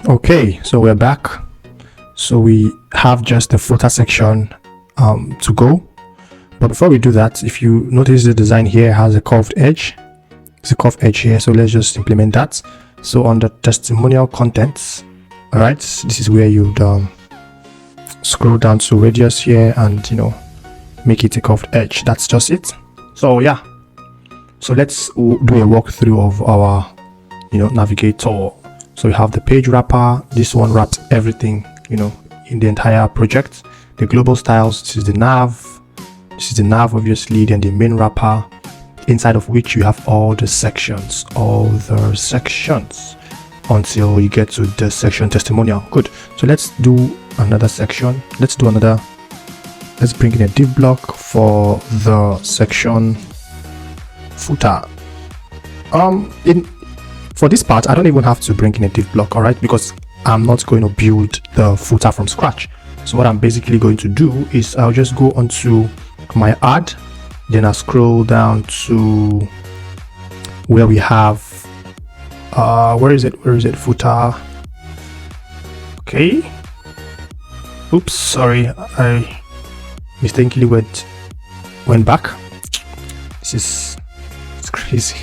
Okay, so we're back. So we have just the footer section to go. But before we do that, if you notice the design here has a curved edge. It's a curved edge here, so let's just implement that. So on the testimonial contents, all right, this is where you'd scroll down to radius here and make it a curved edge. That's just it. So yeah, so let's do a walkthrough of our navigator. So we have the page wrapper. This one wraps everything in the entire project. The global styles, this is the nav. This is the nav, obviously. Then the main wrapper, inside of which you have all the sections until you get to the section testimonial. Good. So let's do another section. Let's bring in a div block for the section footer. For this part, I don't even have to bring in a div block, all right, because I'm not going to build the footer from scratch. So what I'm basically going to do is I'll just go onto my ad, then I'll scroll down to where we have where is it, footer. Okay, oops, sorry, I mistakenly went back. It's crazy.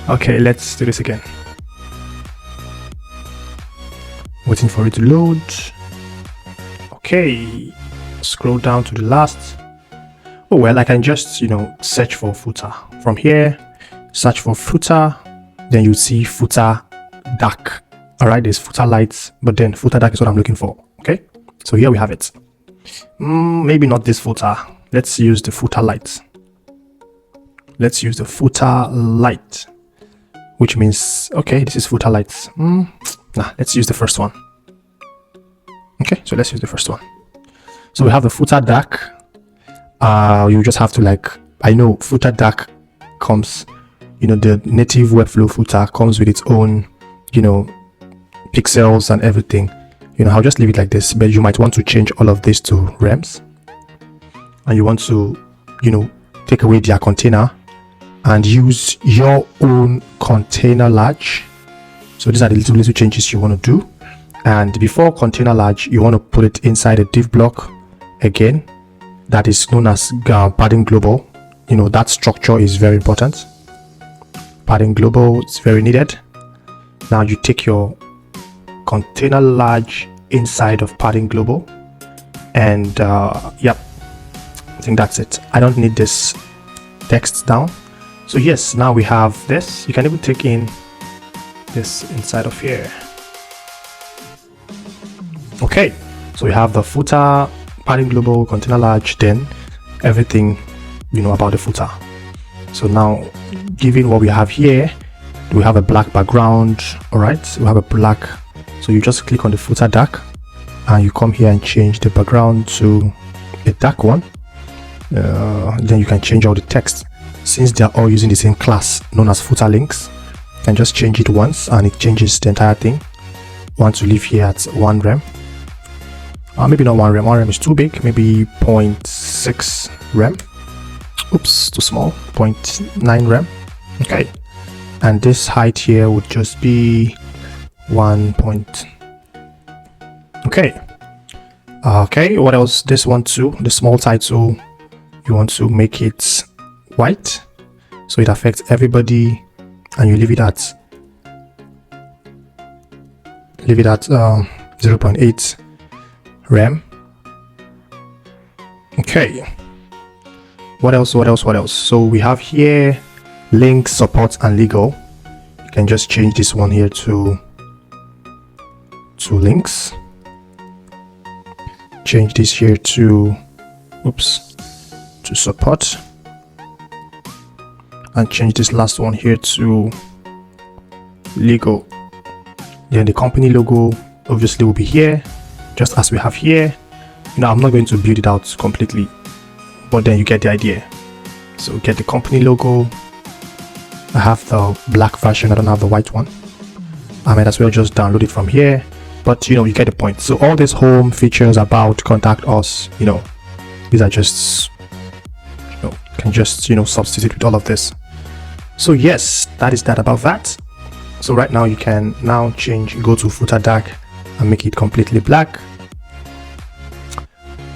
Okay, let's do this again. Waiting for it to load. Okay, scroll down to the last. Oh well, I can just search for footer from here. Search for footer, then you see footer dark. All right, there's footer lights, but then footer dark is what I'm looking for. Okay, so here we have it. Maybe not this footer. Let's use the footer light. Let's use the footer light, which means, okay, this is footer lights. Let's use the first one. Okay, so let's use the first one. So we have the footer dark. You just have to I know footer dark comes, the native webflow footer comes with its own, pixels and everything. I'll just leave it like this, but you might want to change all of this to rems, and you want to, take away their container and use your own container large. So these are the little changes you want to do. And before container large, you want to put it inside a div block again, that is known as padding global. That structure is very important. Padding global is very needed. Now you take your container large inside of padding global, and yep, I think that's it. I don't need this text down. So yes, now we have this. You can even take in this inside of here. Okay, so we have the footer, padding global, container large, then everything about the footer. So now, given what we have here, we have a black background. All right, we have a black. So you just click on the footer dark, and you come here and change the background to a dark one. Then you can change all the text. Since they are all using the same class known as footer links, you can just change it once and it changes the entire thing. Want to leave here at 1 rem. Maybe not 1 rem. 1 rem is too big. Maybe 0.6 rem. Oops, too small. 0.9 rem. Okay. And this height here would just be 1 point. Okay. Okay, what else? This one too, the small title, you want to make it white so it affects everybody, and you leave it at 0.8 rem. Okay, what else? So we have here links, support, and legal. You can just change this one here to links. Change this here to support, and change this last one here to legal. Then the company logo obviously will be here, just as we have here. I'm not going to build it out completely, but then you get the idea. So get the company logo. I have the black version, I don't have the white one. I might as well just download it from here, but you get the point. So all these home features, about, contact us, these are just can just substitute with all of this. So yes, that is that about that. So right now you can now go to footer dark and make it completely black.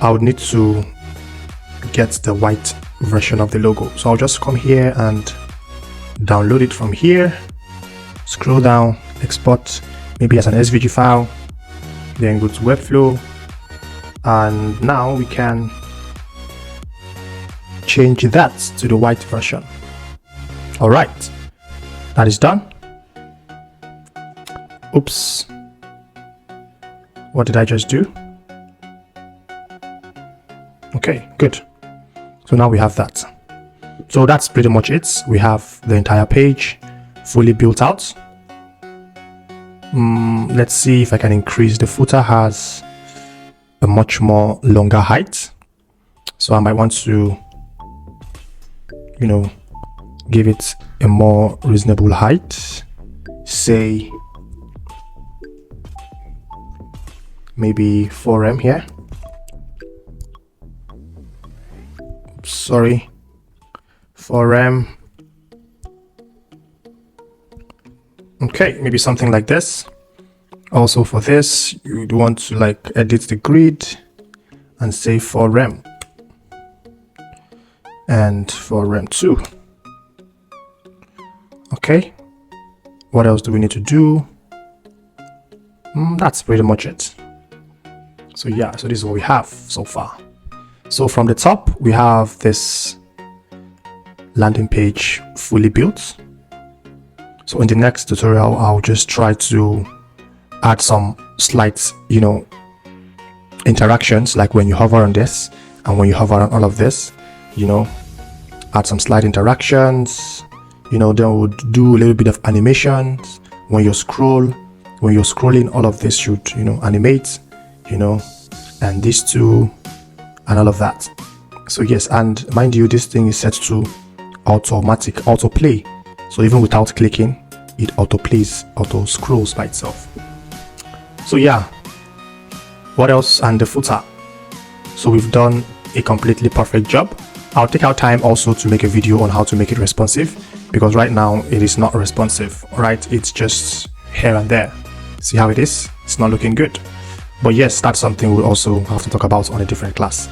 I would need to get the white version of the logo, so I'll just come here and download it from here, scroll down, export maybe as an SVG file, then go to webflow, and now we can change that to the white version. All right, that is done. Oops, what did I just do? Okay, good. So now we have that. So that's pretty much it. We have the entire page fully built out. Let's see if I can increase. The footer has a much more longer height, so I might want to, you know, give it a more reasonable height, say maybe 4M here. Sorry, 4M. Okay, maybe something like this. Also for this, you'd want to like edit the grid and say 4M and 4M 2. Okay, what else do we need to do? That's pretty much it. So yeah, so this is what we have so far. So from the top, we have this landing page fully built. So in the next tutorial, I'll just try to add some slight, you know, interactions, like when you hover on this and when you hover on all of this, you know, add some slight interactions, you know, then we'll do a little bit of animations. When you're scrolling, all of this should, you know, animate, you know, and these two and all of that. So yes, and mind you, this thing is set to autoplay. So even without clicking, it auto scrolls by itself. So yeah, what else? And the footer. So we've done a completely perfect job. I'll take our time also to make a video on how to make it responsive, because right now it is not responsive, right? It's just here and there. See how it is? It's not looking good. But yes, that's something we'll also have to talk about on a different class.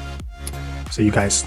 See you guys.